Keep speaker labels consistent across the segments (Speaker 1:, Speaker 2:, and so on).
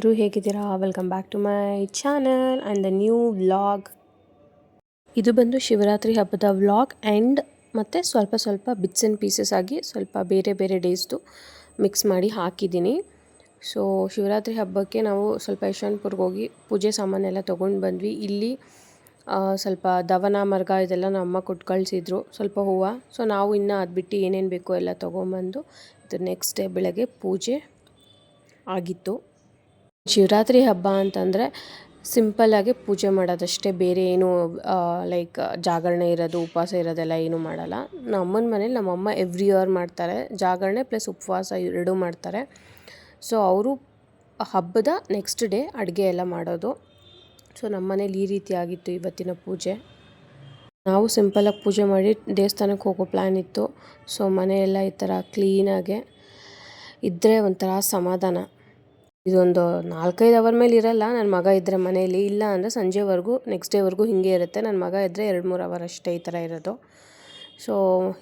Speaker 1: ಎಲ್ಲರೂ ಹೇಗಿದ್ದೀರಾ? Welcome back to my channel and the new vlog. ಇದು ಬಂದು ಶಿವರಾತ್ರಿ ಹಬ್ಬದ ವ್ಲಾಗ್ ಆ್ಯಂಡ್ ಮತ್ತು ಸ್ವಲ್ಪ ಬಿಟ್ಸ್ ಆ್ಯಂಡ್ ಪೀಸಸ್ ಆಗಿ ಸ್ವಲ್ಪ ಬೇರೆ ಬೇರೆ ಡೇಸ್ದು ಮಿಕ್ಸ್ ಮಾಡಿ ಹಾಕಿದ್ದೀನಿ. ಸೊ ಶಿವರಾತ್ರಿ ಹಬ್ಬಕ್ಕೆ ನಾವು ಸ್ವಲ್ಪ ಯಶವಂತಪುರ್ಗೆ ಹೋಗಿ ಪೂಜೆ ಸಾಮಾನೆಲ್ಲ ತೊಗೊಂಡು ಬಂದ್ವಿ. ಇಲ್ಲಿ ಸ್ವಲ್ಪ ದವನ ಮರ್ಗ ಇದೆಲ್ಲ ನಮ್ಮ ಅಮ್ಮ ಕೊಟ್ಟು ಕಳಿಸಿದ್ರು, ಸ್ವಲ್ಪ ಹೂವು. ಸೊ ನಾವು ಇನ್ನು ಅದು ಬಿಟ್ಟು ಏನೇನು ಬೇಕೋ ಎಲ್ಲ ತೊಗೊಂಬಂದು ಇದು ನೆಕ್ಸ್ಟ್ ಡೇ ಬೆಳಗ್ಗೆ ಪೂಜೆ ಆಗಿತ್ತು. ಶಿವರಾತ್ರಿ ಹಬ್ಬ ಅಂತಂದರೆ ಸಿಂಪಲ್ಲಾಗಿ ಪೂಜೆ ಮಾಡೋದಷ್ಟೇ, ಬೇರೆ ಏನು ಲೈಕ್ ಜಾಗರಣೆ ಇರೋದು, ಉಪವಾಸ ಇರೋದೆಲ್ಲ ಏನೂ ಮಾಡಲ್ಲ. ನಮ್ಮ ಅಮ್ಮನ ಮನೇಲಿ ನಮ್ಮಮ್ಮ ಎವ್ರಿ ಇಯರ್ ಮಾಡ್ತಾರೆ, ಜಾಗರಣೆ ಪ್ಲಸ್ ಉಪವಾಸ ಎರಡೂ ಮಾಡ್ತಾರೆ. ಸೊ ಅವರು ಹಬ್ಬದ ನೆಕ್ಸ್ಟ್ ಡೇ ಅಡುಗೆ ಎಲ್ಲ ಮಾಡೋದು. ಸೊ ನಮ್ಮ ಮನೇಲಿ ಈ ರೀತಿ ಆಗಿತ್ತು ಇವತ್ತಿನ ಪೂಜೆ. ನಾವು ಸಿಂಪಲಾಗಿ ಪೂಜೆ ಮಾಡಿ ದೇವಸ್ಥಾನಕ್ಕೆ ಹೋಗೋ ಪ್ಲ್ಯಾನ್ ಇತ್ತು. ಸೊ ಮನೆಯೆಲ್ಲ ಈ ಥರ ಕ್ಲೀನಾಗೆ ಇದ್ದರೆ ಒಂಥರ ಸಮಾಧಾನ. ಇದೊಂದು 4-5 ಅವರ್ ಮೇಲೆ ಇರಲ್ಲ. ನನ್ನ ಮಗ ಇದ್ದರೆ ಮನೇಲಿ, ಇಲ್ಲ ಅಂದರೆ ಸಂಜೆವರೆಗೂ ನೆಕ್ಸ್ಟ್ ಡೇವರೆಗೂ ಹೀಗೆ ಇರುತ್ತೆ. ನನ್ನ ಮಗ ಇದ್ದರೆ 2-3 ಅವರ್ ಅಷ್ಟೇ ಈ ಥರ ಇರೋದು. ಸೊ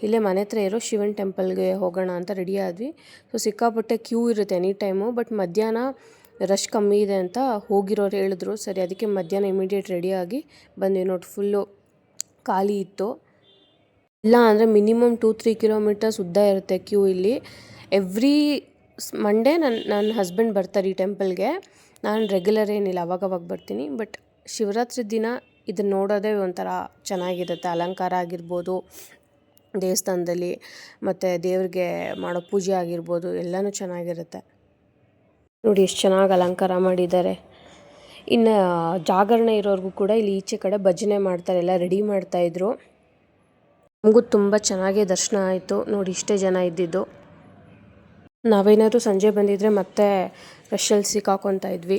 Speaker 1: ಇಲ್ಲೇ ಮನೆ ಹತ್ರ ಇರೋ ಶಿವನ್ ಟೆಂಪಲ್ಗೆ ಹೋಗೋಣ ಅಂತ ರೆಡಿ ಆದ್ವಿ. ಸೊ ಸಿಕ್ಕಾಪಟ್ಟೆ ಕ್ಯೂ ಇರುತ್ತೆ ಎನಿ ಟೈಮು, ಬಟ್ ಮಧ್ಯಾಹ್ನ ರಶ್ ಕಮ್ಮಿ ಇದೆ ಅಂತ ಹೋಗಿರೋರು ಹೇಳಿದ್ರು. ಸರಿ, ಅದಕ್ಕೆ ಮಧ್ಯಾಹ್ನ ಇಮಿಡಿಯೇಟ್ ರೆಡಿಯಾಗಿ ಬಂದ್ವಿ. ನೋಡಿ, ಫುಲ್ಲು ಖಾಲಿ ಇತ್ತು. ಇಲ್ಲ ಅಂದರೆ ಮಿನಿಮಮ್ 2-3 ಕಿಲೋಮೀಟರ್ಸ್ ಉದ್ದ ಇರುತ್ತೆ ಕ್ಯೂ ಇಲ್ಲಿ. ಎವ್ರಿ ಮಂಡೇ ನನ್ನ ಹಸ್ಬೆಂಡ್ ಬರ್ತಾರೆ ಈ ಟೆಂಪಲ್ಗೆ. ನಾನು ರೆಗ್ಯುಲರ್ ಏನಿಲ್ಲ, ಅವಾಗವಾಗ ಬರ್ತೀನಿ. ಬಟ್ ಶಿವರಾತ್ರಿ ದಿನ ಇದನ್ನು ನೋಡೋದೇ ಒಂಥರ ಚೆನ್ನಾಗಿರುತ್ತೆ. ಅಲಂಕಾರ ಆಗಿರ್ಬೋದು ದೇವಸ್ಥಾನದಲ್ಲಿ, ಮತ್ತು ದೇವ್ರಿಗೆ ಮಾಡೋ ಪೂಜೆ ಆಗಿರ್ಬೋದು, ಎಲ್ಲನೂ ಚೆನ್ನಾಗಿರುತ್ತೆ. ನೋಡಿ ಎಷ್ಟು ಚೆನ್ನಾಗಿ ಅಲಂಕಾರ ಮಾಡಿದ್ದಾರೆ. ಇನ್ನು ಜಾಗರಣೆ ಇರೋರಿಗೂ ಕೂಡ ಇಲ್ಲಿ ಈಚೆ ಕಡೆ ಭಜನೆ ಮಾಡ್ತಾರೆ, ಎಲ್ಲ ರೆಡಿ ಮಾಡ್ತಾಯಿದ್ರು. ನಮಗೂ ತುಂಬ ಚೆನ್ನಾಗೇ ದರ್ಶನ ಆಯಿತು. ನೋಡಿ, ಇಷ್ಟೇ ಜನ ಇದ್ದಿದ್ದು. ನಾವೇನಾದರೂ ಸಂಜೆ ಬಂದಿದ್ದರೆ ಮತ್ತೆ ರಶಲ್ಲಿ ಸಿಕ್ಕಾಕೊತಾ ಇದ್ವಿ.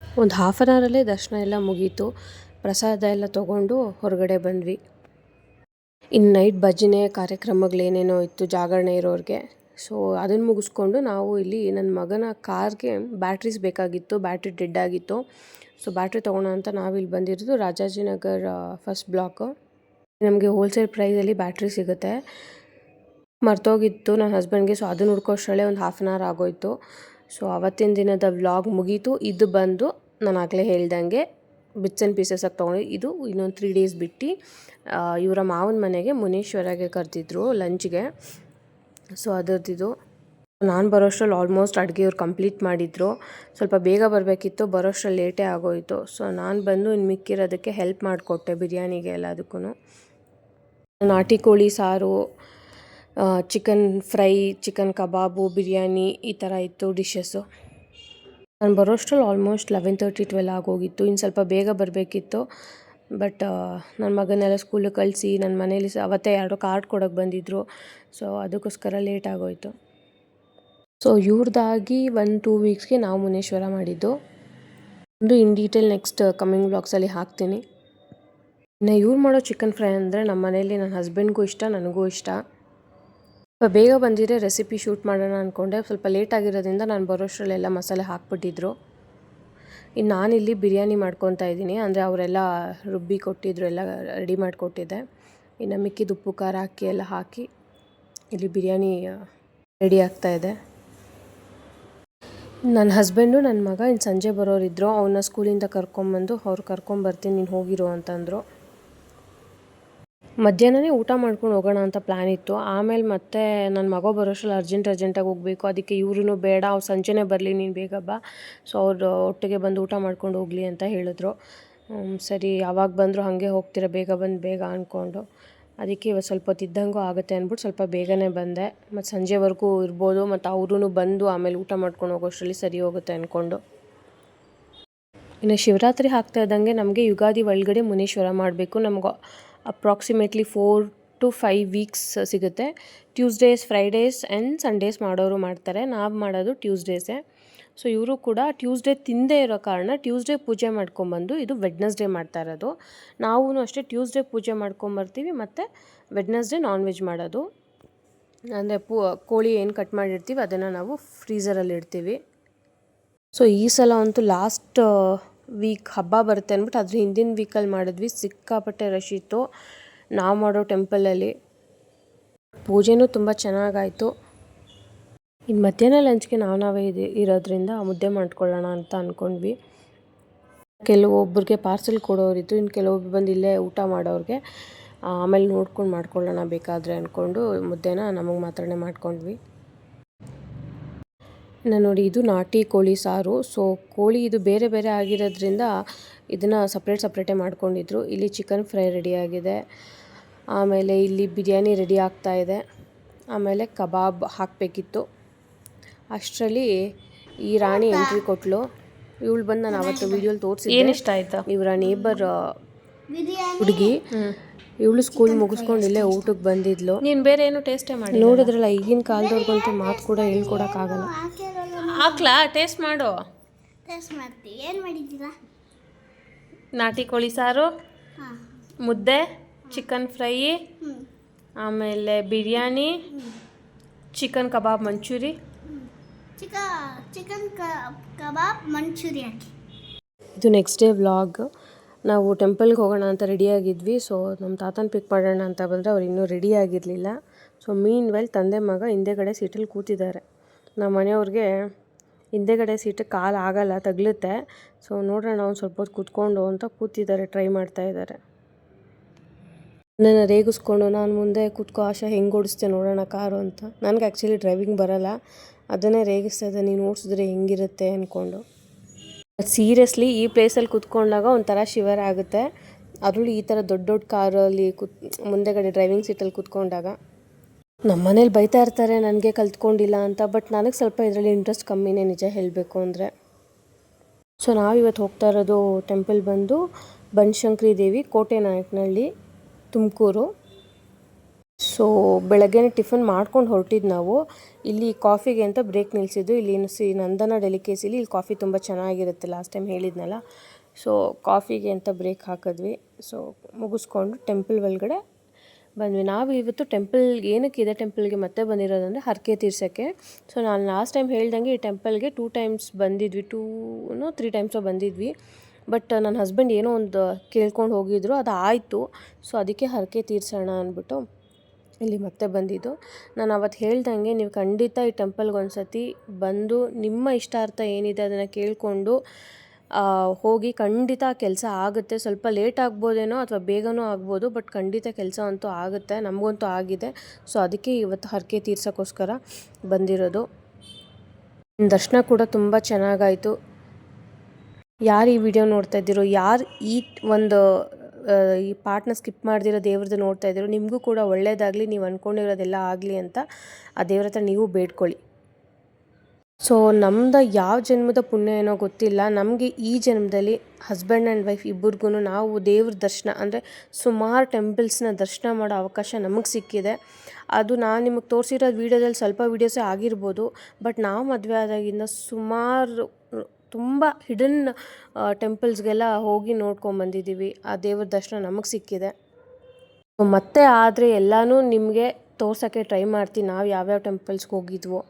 Speaker 1: ಒಂದು 1/2 ಅವರಲ್ಲೇ ದರ್ಶನ ಎಲ್ಲ ಮುಗೀತು. ಪ್ರಸಾದ ಎಲ್ಲ ತೊಗೊಂಡು ಹೊರಗಡೆ ಬಂದ್ವಿ. ಇನ್ನು ನೈಟ್ ಭಜನೆ ಕಾರ್ಯಕ್ರಮಗಳೇನೇನೋ ಇತ್ತು ಜಾಗರಣೆ ಇರೋರಿಗೆ. ಸೊ ಅದನ್ನು ಮುಗಿಸ್ಕೊಂಡು ನಾವು ಇಲ್ಲಿ ನನ್ನ ಮಗನ ಕಾರ್ಗೆ ಬ್ಯಾಟ್ರೀಸ್ ಬೇಕಾಗಿತ್ತು, ಬ್ಯಾಟ್ರಿ ಡೆಡ್ ಆಗಿತ್ತು. ಸೊ ಬ್ಯಾಟ್ರಿ ತೊಗೊಳ್ಳೋಣ ಅಂತ ನಾವಿಲ್ಲಿ ಬಂದಿರೋದು ರಾಜಾಜಿನಗರ್ ಫಸ್ಟ್ ಬ್ಲಾಕು. ನಮಗೆ ಹೋಲ್ಸೇಲ್ ಪ್ರೈಸಲ್ಲಿ ಬ್ಯಾಟ್ರಿ ಸಿಗುತ್ತೆ. ಮರ್ತೋಗಿತ್ತು ನನ್ನ ಹಸ್ಬೆಂಡ್ಗೆ. ಸೊ ಅದನ್ನು ಹುಡ್ಕೋಷ್ಟರಲ್ಲೇ ಒಂದು 1/2 ಅವರ್ ಆಗೋಯಿತು. ಸೊ ಅವತ್ತಿನ ದಿನದ ವ್ಲಾಗ್ ಮುಗೀತು. ಇದು ಬಂದು ನಾನು ಆಗಲೇ ಹೇಳ್ದಂಗೆ ಬಿಟ್ಸ್ ಆ್ಯಂಡ್ ಪೀಸಸ್ಸಾಗಿ ತೊಗೊಂಡು, ಇದು ಇನ್ನೊಂದು 3 ಡೇಸ್ ಬಿಟ್ಟು ಇವರ ಮಾವನ ಮನೆಗೆ ಮುನೇಶ್ವರಗೆ ಕರೆದಿದ್ರು ಲಂಚ್ಗೆ. ಸೊ ಅದರದ್ದು ನಾನು ಬರೋಷ್ಟರಲ್ಲಿ ಆಲ್ಮೋಸ್ಟ್ ಅಡುಗೆ ಇವ್ರು ಕಂಪ್ಲೀಟ್ ಮಾಡಿದ್ರು. ಸ್ವಲ್ಪ ಬೇಗ ಬರಬೇಕಿತ್ತು, ಬರೋಷ್ಟರಲ್ಲಿ ಲೇಟೇ ಆಗೋಯಿತು. ಸೊ ನಾನು ಬಂದು ಇನ್ನು ಮಿಕ್ಕಿರೋದಕ್ಕೆ ಹೆಲ್ಪ್ ಮಾಡಿಕೊಟ್ಟೆ, ಬಿರಿಯಾನಿಗೆ ಎಲ್ಲದಕ್ಕೂ. ನಾಟಿ ಕೋಳಿ ಸಾರು, ಚಿಕನ್ ಫ್ರೈ, ಚಿಕನ್ ಕಬಾಬು, ಬಿರಿಯಾನಿ ಈ ಥರ ಇತ್ತು ಡಿಶಸ್ಸು. ನಾನು ಬರೋಷ್ಟರಲ್ಲಿ ಆಲ್ಮೋಸ್ಟ್ 11:30-12 ಆಗೋಗಿತ್ತು. ಇನ್ನು ಸ್ವಲ್ಪ ಬೇಗ ಬರಬೇಕಿತ್ತು. ಬಟ್ ನನ್ನ ಮಗನೆಲ್ಲ ಸ್ಕೂಲಿಗೆ ಕಳಿಸಿ ನನ್ನ ಮನೇಲಿ ಅವತ್ತೇ ಯಾರೋ ಕಾರ್ಡ್ ಕೊಡೋಕ್ಕೆ ಬಂದಿದ್ದರು. ಸೊ ಅದಕ್ಕೋಸ್ಕರ ಲೇಟ್ ಆಗೋಯಿತು. ಸೊ ಇವ್ರದ್ದಾಗಿ 1-2 ವೀಕ್ಸ್ಗೆ ನಾವು ಮುನೇಶ್ವರ ಮಾಡಿದ್ದು. ಒಂದು ಇನ್ ಡೀಟೇಲ್ ನೆಕ್ಸ್ಟ್ ಕಮ್ಮಿಂಗ್ ವ್ಲಾಗ್ಸಲ್ಲಿ ಹಾಕ್ತೀನಿ. ಇನ್ನು ಇವ್ರು ಮಾಡೋ ಚಿಕನ್ ಫ್ರೈ ಅಂದರೆ ನಮ್ಮ ಮನೇಲಿ ನನ್ನ ಹಸ್ಬೆಂಡ್ಗೂ ಇಷ್ಟ, ನನಗೂ ಇಷ್ಟ. ಸ್ವಲ್ಪ ಬೇಗ ಬಂದಿದ್ರೆ ರೆಸಿಪಿ ಶೂಟ್ ಮಾಡೋಣ ಅಂದ್ಕೊಂಡೆ. ಸ್ವಲ್ಪ ಲೇಟ್ ಆಗಿರೋದ್ರಿಂದ ನಾನು ಬರೋಷ್ಟರಲ್ಲೆಲ್ಲ ಮಸಾಲೆ ಹಾಕ್ಬಿಟ್ಟಿದ್ರು. ಇನ್ನು ನಾನಿಲ್ಲಿ ಬಿರಿಯಾನಿ ಮಾಡ್ಕೊತಾ ಇದ್ದೀನಿ. ಅಂದರೆ ಅವರೆಲ್ಲ ರುಬ್ಬಿ ಕೊಟ್ಟಿದ್ರು, ಎಲ್ಲ ರೆಡಿ ಮಾಡಿಕೊಟ್ಟಿದ್ದೆ. ಇನ್ನು ಮಿಕ್ಕಿದ ಉಪ್ಪು ಖಾರ ಅಕ್ಕಿ ಎಲ್ಲ ಹಾಕಿ ಇಲ್ಲಿ ಬಿರಿಯಾನಿ ರೆಡಿ ಆಗ್ತಾಯಿದೆ. ನನ್ನ ಹಸ್ಬೆಂಡು ನನ್ನ ಮಗ ಇನ್ನು ಸಂಜೆ ಬರೋರಿದ್ದರು. ಅವನ್ನ ಸ್ಕೂಲಿಂದ ಕರ್ಕೊಂಬಂದು ಅವ್ರು ಕರ್ಕೊಂಬರ್ತೀನಿ ನೀನು ಹೋಗಿರೋ ಅಂತಂದರು. ಮಧ್ಯಾಹ್ನನೇ ಊಟ ಮಾಡ್ಕೊಂಡು ಹೋಗೋಣ ಅಂತ ಪ್ಲ್ಯಾನ್ ಇತ್ತು. ಆಮೇಲೆ ಮತ್ತೆ ನನ್ನ ಮಗ ಬರೋಷ್ಟರಲ್ಲಿ ಅರ್ಜೆಂಟಾಗಿ ಹೋಗಬೇಕು. ಅದಕ್ಕೆ ಇವ್ರೂ ಬೇಡ, ಅವ್ರು ಸಂಜೆನೇ ಬರಲಿ, ನೀನು ಬೇಗ ಬಾ. ಸೊ ಅವರು ಒಟ್ಟಿಗೆ ಬಂದು ಊಟ ಮಾಡ್ಕೊಂಡು ಹೋಗಲಿ ಅಂತ ಹೇಳಿದ್ರು. ಸರಿ, ಯಾವಾಗ ಬಂದರೂ ಹಾಗೆ ಹೋಗ್ತೀರ, ಬೇಗ ಬಂದು ಬೇಗ ಅಂದ್ಕೊಂಡು. ಅದಕ್ಕೆ ಇವತ್ತು ಸ್ವಲ್ಪ ಹೊತ್ತು ಇದ್ದಂಗೂ ಆಗುತ್ತೆ ಅಂದ್ಬಿಟ್ಟು ಸ್ವಲ್ಪ ಬೇಗನೆ ಬಂದೆ. ಮತ್ತು ಸಂಜೆವರೆಗೂ ಇರ್ಬೋದು, ಮತ್ತು ಅವರೂ ಬಂದು ಆಮೇಲೆ ಊಟ ಮಾಡ್ಕೊಂಡು ಹೋಗೋಷ್ಟರಲ್ಲಿ ಸರಿ ಹೋಗುತ್ತೆ ಅಂದ್ಕೊಂಡು. ಇನ್ನು ಶಿವರಾತ್ರಿ ಆಗ್ತಾ ಇದ್ದಂಗೆ ನಮಗೆ ಯುಗಾದಿ ಒಳಗಡೆ ಮುನೇಶ್ವರ ಮಾಡಬೇಕು. ನಮ್ಗೆ ಅಪ್ರಾಕ್ಸಿಮೇಟ್ಲಿ 4-5 ವೀಕ್ಸ್ ಸಿಗುತ್ತೆ. ಟ್ಯೂಸ್ಡೇಸ್, ಫ್ರೈಡೇಸ್ ಆ್ಯಂಡ್ ಸಂಡೇಸ್ ಮಾಡೋರು ಮಾಡ್ತಾರೆ. ನಾವು ಮಾಡೋದು ಟ್ಯೂಸ್ಡೇಸೇ. ಸೊ ಇವರು ಕೂಡ ಟ್ಯೂಸ್ಡೇ ತಿಂದೇ ಇರೋ ಕಾರಣ ಟ್ಯೂಸ್ಡೇ ಪೂಜೆ ಮಾಡ್ಕೊಂಬಂದು ಇದು ವೆಡ್ನೆಸ್ಡೇ ಮಾಡ್ತಾ ಇರೋದು. ನಾವೂ ಅಷ್ಟೇ ಟ್ಯೂಸ್ಡೇ ಪೂಜೆ ಮಾಡ್ಕೊಂಬರ್ತೀವಿ, ಮತ್ತು ವೆಡ್ನೆಸ್ಡೇ ನಾನ್ ವೆಜ್ ಮಾಡೋದು. ಅಂದರೆ ಕೋಳಿ ಏನು ಕಟ್ ಮಾಡಿರ್ತೀವಿ ಅದನ್ನು ನಾವು ಫ್ರೀಝರಲ್ಲಿ ಇಡ್ತೀವಿ. ಸೊ ಈ ಸಲ ಅಂತೂ ಲಾಸ್ಟ್ ವೀಕ್ ಹಬ್ಬ ಬರುತ್ತೆ ಅಂದ್ಬಿಟ್ಟು ಅದ್ರ ಹಿಂದಿನ ವೀಕಲ್ಲಿ ಮಾಡಿದ್ವಿ. ಸಿಕ್ಕಾಪಟ್ಟೆ ರಶ್ ಇತ್ತು ನಾವು ಮಾಡೋ ಟೆಂಪಲಲ್ಲಿ. ಪೂಜೆನೂ ತುಂಬ ಚೆನ್ನಾಗಾಯಿತು. ಇನ್ನು ಮಧ್ಯಾಹ್ನ ಲಂಚ್ಗೆ ನಾವೇ ಇರೋದ್ರಿಂದ ಮುದ್ದೆ ಮಾಡ್ಕೊಳ್ಳೋಣ ಅಂತ ಅಂದ್ಕೊಂಡ್ವಿ. ಕೆಲವೊಬ್ಬರಿಗೆ ಪಾರ್ಸೆಲ್ ಕೊಡೋರಿದ್ದು, ಇನ್ನು ಕೆಲವೊಬ್ರು ಬಂದು ಇಲ್ಲೇ ಊಟ ಮಾಡೋರಿಗೆ ಆಮೇಲೆ ನೋಡ್ಕೊಂಡು ಮಾಡ್ಕೊಳ್ಳೋಣ ಬೇಕಾದರೆ ಅಂದ್ಕೊಂಡು ಮುದ್ದೆನ ನಮಗೆ ಮಾತ್ರನೇ ಮಾಡ್ಕೊಂಡ್ವಿ. ನೋಡಿ, ಇದು ನಾಟಿ ಕೋಳಿ ಸಾರು. ಸೊ ಕೋಳಿ ಇದು ಬೇರೆ ಬೇರೆ ಆಗಿರೋದ್ರಿಂದ ಇದನ್ನು ಸಪ್ರೇಟೇ ಮಾಡ್ಕೊಂಡಿದ್ರು. ಇಲ್ಲಿ ಚಿಕನ್ ಫ್ರೈ ರೆಡಿಯಾಗಿದೆ, ಆಮೇಲೆ ಇಲ್ಲಿ ಬಿರಿಯಾನಿ ರೆಡಿ ಆಗ್ತಾಯಿದೆ, ಆಮೇಲೆ ಕಬಾಬ್ ಹಾಕಬೇಕಿತ್ತು. ಅಷ್ಟರಲ್ಲಿ ಈ ರಾಣಿ ಎಂಟ್ರಿ ಕೊಟ್ಟಳು. ಇವಳು ಬಂದು ನಾನು ಅವತ್ತು ವೀಡಿಯೋಲಿ ತೋರಿಸಿದ್ದೆ. ಏನು ಇಷ್ಟ ಆಯಿತಾ? ಇವರ ನೇಬರ್ ಹುಡುಗಿ. ಇವಳು ಸ್ಕೂಲ್ ಮುಗಿಸ್ಕೊಂಡು ಇಲ್ಲೇ ಊಟಕ್ಕೆ ಬಂದಿದ್ಲು. ನೀನು ಬೇರೆ ಏನು ಟೇಸ್ಟೇ ಮಾಡಿ ನೋಡಿದ್ರಲ್ಲ, ಈಗಿನ ಕಾಲದವ್ರಿಗಂತೂ ಮಾತು ಕೂಡ ಹೇಳ್ಕೊಡೋಕ್ಕಾಗಲ್ಲ. ಹಾಕ್ಲಾ? ಟೇಸ್ಟ್ ಮಾಡು.
Speaker 2: ಟೇಸ್ಟ್ ಮಾಡ್ತೀವಿ. ಏನು ಮಾಡಿದ್ದೀರಾ?
Speaker 1: ನಾಟಿ ಕೋಳಿ ಸಾರು, ಮುದ್ದೆ, ಚಿಕನ್ ಫ್ರೈ, ಆಮೇಲೆ ಬಿರಿಯಾನಿ, ಚಿಕನ್ ಕಬಾಬ್ ಮಂಚೂರಿ.
Speaker 2: ಚಿಕನ್ ಕಬಾಬ್ ಮಂಚೂರಿ ಹಾಕಿ.
Speaker 1: ಇದು ನೆಕ್ಸ್ಟ್ ಡೇ ವ್ಲಾಗ್. ನಾವು ಟೆಂಪಲ್ಗೆ ಹೋಗೋಣ ಅಂತ ರೆಡಿಯಾಗಿದ್ವಿ. ಸೊ ನಮ್ಮ ತಾತನ ಪಿಕ್ ಮಾಡೋಣ ಅಂತ ಬಂದರೆ ಅವ್ರು ಇನ್ನೂ ರೆಡಿ ಆಗಿರಲಿಲ್ಲ. ಸೊ ಮೀನ್ ವೆಲ್ ತಂದೆ ಮಗ ಹಿಂದೆಗಡೆ ಸೀಟಲ್ಲಿ ಕೂತಿದ್ದಾರೆ. ನಮ್ಮ ಮನೆಯವ್ರಿಗೆ ಹಿಂದೆಗಡೆ ಸೀಟಿಗೆ ಕಾಲು ಆಗಲ್ಲ, ತಗಲುತ್ತೆ. ಸೊ ನೋಡೋಣ ಒಂದು ಸ್ವಲ್ಪ ಹೊತ್ತು ಕೂತ್ಕೊಂಡು ಅಂತ ಕೂತಿದ್ದಾರೆ, ಟ್ರೈ ಮಾಡ್ತಾಯಿದ್ದಾರೆ. ನನ್ನ ರೇಗಿಸ್ಕೊಂಡು ನಾನು ಮುಂದೆ ಕೂತ್ಕೋ ಆಶಾ ಹೆಂಗೆ ಓಡಿಸ್ತೆ ನೋಡೋಣ ಕಾರು ಅಂತ. ನನಗೆ ಆ್ಯಕ್ಚುಲಿ ಡ್ರೈವಿಂಗ್ ಬರೋಲ್ಲ, ಅದನ್ನೇ ರೇಗಿಸ್ತಾ ಇದ್ದೆ, ನೀನು ಓಡಿಸಿದ್ರೆ ಹೆಂಗಿರುತ್ತೆ ಅಂದ್ಕೊಂಡು. ಸೀರಿಯಸ್ಲಿ ಈ ಪ್ಲೇಸಲ್ಲಿ ಕೂತ್ಕೊಂಡಾಗ ಒಂಥರ ಶಿವರ್ ಆಗುತ್ತೆ. ಅದರಲ್ಲೂ ಈ ಥರ ದೊಡ್ಡ ದೊಡ್ಡ ಕಾರಲ್ಲಿ ಮುಂದೆಗಡೆ ಡ್ರೈವಿಂಗ್ ಸೀಟಲ್ಲಿ ಕೂತ್ಕೊಂಡಾಗ. ನಮ್ಮ ಮನೇಲಿ ಬೈತಾ ಇರ್ತಾರೆ ನನಗೆ ಕಲ್ತ್ಕೊಂಡಿಲ್ಲ ಅಂತ, ಬಟ್ ನನಗೆ ಸ್ವಲ್ಪ ಇದರಲ್ಲಿ ಇಂಟ್ರೆಸ್ಟ್ ಕಮ್ಮಿನೇ, ನಿಜ ಹೇಳಬೇಕು ಅಂದರೆ. ಸೊ ನಾವಿವತ್ತು ಹೋಗ್ತಾ ಇರೋದು ಟೆಂಪಲ್ ಬಂದು ಬನಶಂಕರಿ ದೇವಿ, ಕೋಟೆ ನಾಯಕನಹಳ್ಳಿ, ತುಮಕೂರು. ಸೊ ಬೆಳಗ್ಗೆನೇ ಟಿಫನ್ ಮಾಡ್ಕೊಂಡು ಹೊರಟಿದ್ದು ನಾವು. ಇಲ್ಲಿ ಕಾಫಿಗೆ ಅಂತ ಬ್ರೇಕ್ ನಿಲ್ಲಿಸಿದ್ದು. ಇಲ್ಲಿ ನಂದನ ಡೆಲಿಕೇಸಿಲಿ ಇಲ್ಲಿ ಕಾಫಿ ತುಂಬ ಚೆನ್ನಾಗಿರುತ್ತೆ, ಲಾಸ್ಟ್ ಟೈಮ್ ಹೇಳಿದ್ನಲ್ಲ. ಸೊ ಕಾಫಿಗೆ ಅಂತ ಬ್ರೇಕ್ ಹಾಕಿದ್ವಿ. ಸೊ ಮುಗಿಸ್ಕೊಂಡು ಟೆಂಪಲ್ ಒಳಗಡೆ ಬಂದ್ವಿ. ನಾವು ಇವತ್ತು ಏನಕ್ಕಿದೆ ಟೆಂಪಲ್ಗೆ ಮತ್ತೆ ಬಂದಿರೋದಂದರೆ ಹರಕೆ ತೀರ್ಸೋಕ್ಕೆ. ಸೊ ನಾನು ಲಾಸ್ಟ್ ಟೈಮ್ ಹೇಳ್ದಂಗೆ ಈ ಟೆಂಪಲ್ಗೆ 2 ಟೈಮ್ಸ್ ಬಂದಿದ್ವಿ, 3 ಟೈಮ್ಸೋ ಬಂದಿದ್ವಿ. ಬಟ್ ನನ್ನ ಹಸ್ಬೆಂಡ್ ಏನೋ ಒಂದು ಕೇಳ್ಕೊಂಡು ಹೋಗಿದ್ರು, ಅದು ಆಯಿತು. ಸೊ ಅದಕ್ಕೆ ಹರಕೆ ತೀರ್ಸೋಣ ಅಂದ್ಬಿಟ್ಟು ಇಲ್ಲಿ ಮತ್ತೆ ಬಂದಿದ್ದು. ನಾನು ಅವತ್ತು ಹೇಳ್ದಂಗೆ ನೀವು ಖಂಡಿತ ಈ ಟೆಂಪಲ್ಗೆ ಒಂದು ಸತಿ ಬಂದು ನಿಮ್ಮ ಇಷ್ಟಾರ್ಥ ಏನಿದೆ ಅದನ್ನು ಕೇಳಿಕೊಂಡು ಹೋಗಿ. ಖಂಡಿತ ಕೆಲಸ ಆಗುತ್ತೆ. ಸ್ವಲ್ಪ ಲೇಟ್ ಆಗ್ಬೋದೇನೋ ಅಥವಾ ಬೇಗನೂ ಆಗ್ಬೋದು, ಬಟ್ ಖಂಡಿತ ಕೆಲಸ ಅಂತೂ ಆಗುತ್ತೆ. ನಮಗಂತೂ ಆಗಿದೆ. ಸೊ ಅದಕ್ಕೆ ಇವತ್ತು ಹರಕೆ ತೀರ್ಸೋಕ್ಕೋಸ್ಕರ ಬಂದಿರೋದು. ದರ್ಶನ ಕೂಡ ತುಂಬ ಚೆನ್ನಾಗಾಯಿತು. ಯಾರು ಈ ವಿಡಿಯೋ ನೋಡ್ತಾ ಇದ್ದೀರೋ, ಯಾರು ಈ ಪಾರ್ಟ್ನ ಸ್ಕಿಪ್ ಮಾಡ್ದಿರೋ ದೇವ್ರದ್ದು ನೋಡ್ತಾ ಇದ್ದೀರೋ, ನಿಮಗೂ ಕೂಡ ಒಳ್ಳೆಯದಾಗಲಿ, ನೀವು ಅಂದ್ಕೊಂಡಿರೋದೆಲ್ಲ ಆಗಲಿ ಅಂತ ಆ ದೇವ್ರ ಹತ್ರ ನೀವು ಬೇಡ್ಕೊಳ್ಳಿ. ಸೊ ನಮ್ಮದು ಯಾವ ಜನ್ಮದ ಪುಣ್ಯ ಏನೋ ಗೊತ್ತಿಲ್ಲ, ನಮಗೆ ಈ ಜನ್ಮದಲ್ಲಿ ಹಸ್ಬೆಂಡ್ ಆ್ಯಂಡ್ ವೈಫ್ ಇಬ್ಬರಿಗೂ ನಾವು ದೇವ್ರ ದರ್ಶನ ಅಂದರೆ ಸುಮಾರು ಟೆಂಪಲ್ಸ್ನ ದರ್ಶನ ಮಾಡೋ ಅವಕಾಶ ನಮಗೆ ಸಿಕ್ಕಿದೆ. ಅದು ನಾನು ನಿಮಗೆ ತೋರಿಸಿರೋ ವೀಡಿಯೋದಲ್ಲಿ ಸ್ವಲ್ಪ ವೀಡಿಯೋಸೇ ಆಗಿರ್ಬೋದು, ಬಟ್ ನಾವು ಮದುವೆ ಆದಾಗಿಂದ ಸುಮಾರು ತುಂಬ ಹಿಡನ್ ಟೆಂಪಲ್ಸ್ಗೆಲ್ಲ ಹೋಗಿ ನೋಡ್ಕೊಂಬಂದಿದ್ದೀವಿ. ಆ ದೇವ್ರ ದರ್ಶನ ನಮಗೆ ಸಿಕ್ಕಿದೆ. ಮತ್ತೆ ಆದರೆ ಎಲ್ಲನೂ ನಿಮಗೆ ತೋರ್ಸೋಕ್ಕೆ ಟ್ರೈ ಮಾಡ್ತೀನಿ, ನಾವು ಯಾವ್ಯಾವ ಟೆಂಪಲ್ಸ್ಗೆ ಹೋಗಿದ್ವೋ.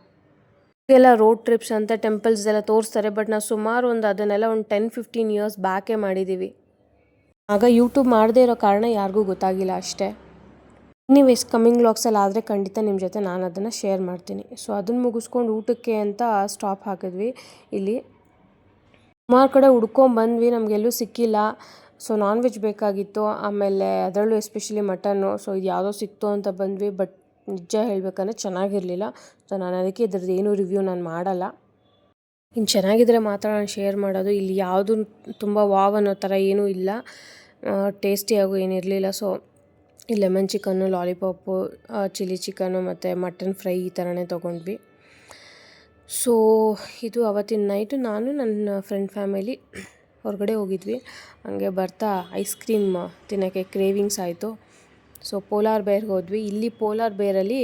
Speaker 1: ಎಲ್ಲ ರೋಡ್ ಟ್ರಿಪ್ಸ್ ಅಂತ ಟೆಂಪಲ್ಸ್ ಎಲ್ಲ ತೋರಿಸ್ತಾರೆ, ಬಟ್ ನಾವು ಸುಮಾರು ಅದನ್ನೆಲ್ಲ 10-15 ಇಯರ್ಸ್ ಬ್ಯಾಕೇ ಮಾಡಿದ್ದೀವಿ. ಆಗ ಯೂಟ್ಯೂಬ್ ಮಾಡದೇ ಇರೋ ಕಾರಣ ಯಾರಿಗೂ ಗೊತ್ತಾಗಿಲ್ಲ ಅಷ್ಟೇ. ಎನಿವೇಸ್ ಕಮ್ಮಿಂಗ್ ವ್ಲಾಗ್ಸಲ್ಲಿ ಆದರೆ ಖಂಡಿತ ನಿಮ್ಮ ಜೊತೆ ನಾನು ಅದನ್ನು ಶೇರ್ ಮಾಡ್ತೀನಿ. ಸೊ ಅದನ್ನು ಮುಗಿಸ್ಕೊಂಡು ಊಟಕ್ಕೆ ಅಂತ ಸ್ಟಾಪ್ ಹಾಕಿದ್ವಿ. ಇಲ್ಲಿ ಸುಮಾರು ಕಡೆ ಹುಡ್ಕೊಂಬಂದ್ವಿ, ನಮಗೆಲ್ಲೂ ಸಿಕ್ಕಿಲ್ಲ. ಸೊ ನಾನ್ ವೆಜ್ ಬೇಕಾಗಿತ್ತು, ಆಮೇಲೆ ಅದರಲ್ಲೂ ಎಸ್ಪೆಷಲಿ ಮಟನ್ನು. ಸೊ ಇದು ಯಾವುದೋ ಸಿಕ್ತು ಅಂತ ಬಂದ್ವಿ, ಬಟ್ ನಿಜ ಹೇಳಬೇಕಂದ್ರೆ ಚೆನ್ನಾಗಿರಲಿಲ್ಲ. ಸೊ ನಾನು ಅದಕ್ಕೆ ಇದ್ರದ್ದು ಏನೂ ರಿವ್ಯೂ ನಾನು ಮಾಡಲ್ಲ. ಇನ್ನು ಚೆನ್ನಾಗಿದ್ದರೆ ಮಾತ್ರ ನಾನು ಶೇರ್ ಮಾಡೋದು. ಇಲ್ಲಿ ಯಾವುದು ತುಂಬ ವಾವ್ ಅನ್ನೋ ಥರ ಏನೂ ಇಲ್ಲ, ಟೇಸ್ಟಿಯಾಗೂ ಏನಿರಲಿಲ್ಲ. ಸೊ ಈ lemon chicken, lollipop, chilli chicken ಮತ್ತು ಮಟನ್ ಫ್ರೈ ಈ ಥರನೇ ತೊಗೊಂಡ್ವಿ. ಸೊ ಇದು ಅವತ್ತಿನ ನೈಟು ನಾನು ನನ್ನ ಫ್ರೆಂಡ್ ಫ್ಯಾಮಿಲಿ ಹೊರಗಡೆ ಹೋಗಿದ್ವಿ. ಹಂಗೆ ಬರ್ತಾ ಐಸ್ ಕ್ರೀಮ್ ತಿನ್ನೋಕ್ಕೆ ಕ್ರೇವಿಂಗ್ಸ್ ಆಯಿತು. ಸೊ ಪೋಲಾರ್ ಬೇರ್ಗೆ ಹೋದ್ವಿ. ಇಲ್ಲಿ ಪೋಲಾರ್ ಬೇರಲ್ಲಿ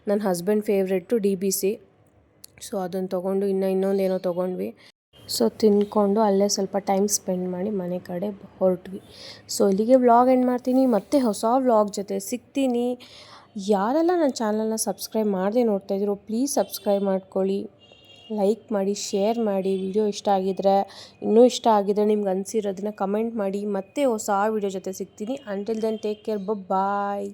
Speaker 1: ನನ್ನ ಹಸ್ಬೆಂಡ್ ಫೇವ್ರೆಟ್ಟು DBC. ಸೊ ಅದನ್ನು ತೊಗೊಂಡು ಇನ್ನೊಂದೇನೋ ತೊಗೊಂಡ್ವಿ. ಸೊ ತಿನ್ಕೊಂಡು ಅಲ್ಲೇ ಸ್ವಲ್ಪ ಟೈಮ್ ಸ್ಪೆಂಡ್ ಮಾಡಿ ಮನೆ ಕಡೆ ಹೊರಟ್ವಿ. ಸೊ ಇಲ್ಲಿಗೆ ವ್ಲಾಗ್ ಎಂಡ್ ಮಾಡ್ತೀನಿ. ಮತ್ತೆ ಹೊಸ ವ್ಲಾಗ್ ಜೊತೆ ಸಿಗ್ತೀನಿ. ಯಾರೆಲ್ಲ ನನ್ನ ಚಾನಲ್ನ ಸಬ್ಸ್ಕ್ರೈಬ್ ಮಾಡದೆ ನೋಡ್ತಾ ಇದ್ದೀರೋ ಪ್ಲೀಸ್ ಸಬ್ಸ್ಕ್ರೈಬ್ ಮಾಡ್ಕೊಳ್ಳಿ, ಲೈಕ್ ಮಾಡಿ, ಶೇರ್ ಮಾಡಿ. ವಿಡಿಯೋ ಇಷ್ಟ ಆಗಿದ್ರೆ, ಇನ್ನೂ ಇಷ್ಟ ಆಗಿದ್ರೆ ನಿಮ್ಗೆ ಅನಿಸಿರೋದನ್ನ ಕಮೆಂಟ್ ಮಾಡಿ. ಮತ್ತೆ ಹೊಸ ವಿಡಿಯೋ ಜೊತೆ ಸಿಗ್ತೀನಿ. ಅಂಟಿಲ್ ದೆನ್ ಟೇಕ್ ಕೇರ್, ಬಾಯ್.